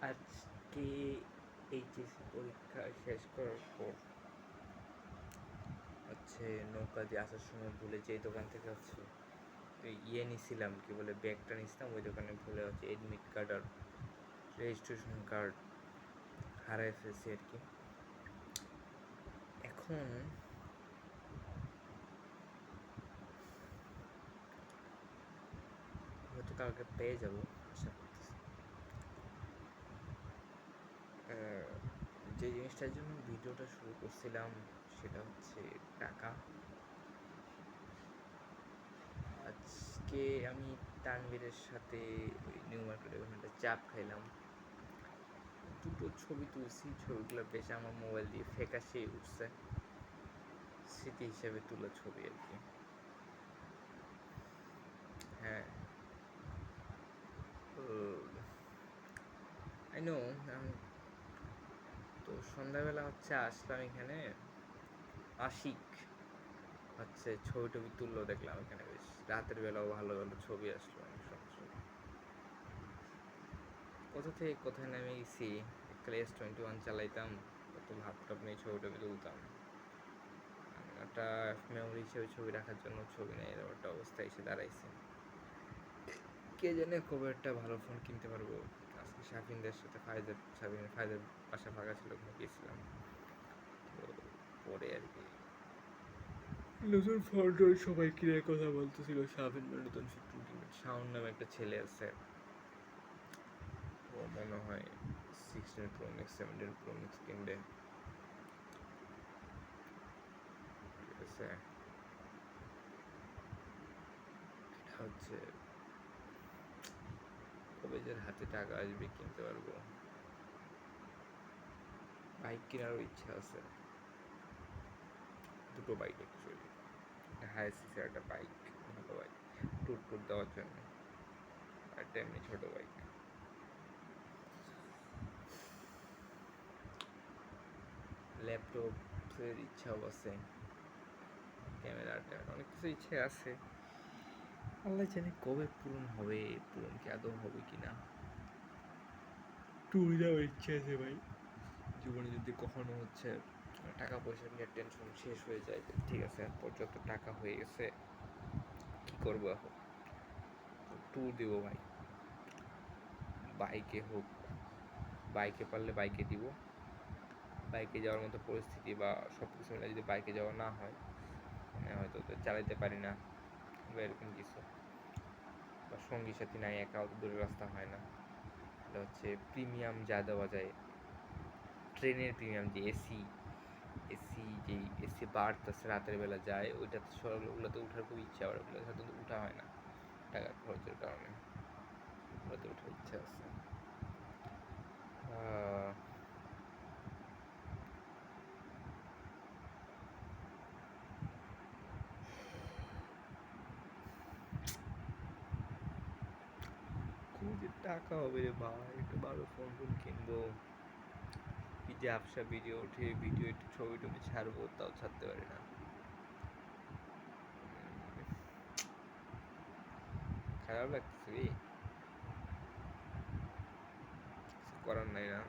আজকে এইচএসসি পরীক্ষা শেষ করার পর নৌকা দিয়ে আসার সময় ভুলে যে দোকান থেকে নিছিলাম, কি বলে, ব্যাগটা নিছিলাম, ওই দোকানে ভুলে এডমিট কার্ড আর রেজিস্ট্রেশন কার্ড হারাই ফেলছি আর কি। এখন হয়তো কালকে পেয়ে যাবো আশা করতেছি। যে জিনিসটার জন্য ভিডিওটা শুরু করছিলাম সেটা হচ্ছে টাকা। আজকে আমি তানভীরের সাথে ওই নিউ মার্কেটে ওখানটা চাপ খাইলাম, দুটো ছবি তুলছি। ছবিগুলো বেশ আমার মোবাইল দিয়ে ফ্যাকাশে উঠছে, স্মৃতি হিসেবে তোলা ছবি আর কি। হ্যাঁ, আই নো। তো সন্ধ্যাবেলা আসলাম এখানে, আশিক ছবি টবি তুললো, দেখলাম এখানে বেশ রাতের বেলাও ভালো ভালো ছবি আসলো, অনেক সুন্দর। কোথা থেকে কোথায় নেমে গেছি, S21 চালাইতাম, কত ভাবটাপ নিয়ে ছবি টবি তুলতাম, একটা মেমোরি হিসেবে ছবি রাখার জন্য ছবি নেই, এরকম একটা অবস্থা এসে দাঁড়াইছে। কে জানে কবে একটা ভালো ফোন কিনতে পারবো। আজকে শাফিনদের সাথে ফায়দের বাসা ফাঁকা ছিল, ওখানে গিয়েছিলাম। তো পরে আর কি নতুন ফোন টোন সবাই কিনে কথা বলতেছিল। শাফিন নতুন শাওন নামে একটা ছেলে আছে, ও মনে হয় 16 Pro Max 17 Pro Max কিনবে। ঠিক আছে, এটা কবে যে হাতে টাকা আসবে কিনতে পারবো। বাইক কেনারও ইচ্ছা আছে, দুটো বাইক অ্যাকচুয়ালি। হাই সিসির একটা বাইক, ভালো বাইক ট্যুর ট্যুর দেওয়ার জন্য, আর একটা এমনি ছোটো বাইক। ল্যাপটপের ইচ্ছাও আছে, ক্যামেরাটা, অনেক কিছু ইচ্ছে আছে। আল্লাহ জানে কবে পূরণ হবে, পূরণ কি আদৌ হবে কি না। ট্যুর যাওয়ার ইচ্ছে আছে ভাই। জীবনে যদি কখনো টাকা পয়সা নিয়ে টেনশন শেষ হয়ে যায়, ঠিক আছে, এরপর যত টাকা হয়ে গেছে কি করবো এখন, ট্যুর দিব ভাই। বাইকে হোক, বাইকে পারলে বাইকে দিব। বাইকে যাওয়ার মতো পরিস্থিতি বা সব কিছু মিলে যদি বাইকে যাওয়া না হয়, মানে হয়তো চালাইতে পারি না বা এরকম কিছু, বা সঙ্গী সাথী নাই, একা অত দূরের রাস্তা হয় না, এটা প্রিমিয়াম যা দেওয়া যায়, ট্রেনের প্রিমিয়াম, যে এসি বার্থ আছে, রাতের বেলা যায়, ওইটাতে ওগুলোতে উঠার খুব ইচ্ছা, আর ওগুলো হয়তো উঠা হয় না টাকার খরচের কারণে, ওগুলোতে উঠার ইচ্ছা আছে। খুব যে টাকা হবে রে ভাই, একটু ভালো ফোন টোন কিনবো, কি যে আপসা ভিডিও উঠে, ভিডিও একটু ছবি টবি ছাড়বো, তাও ছাড়তে পারি না। খারাপ লাগতেছে রে, কিছু করার নাই না।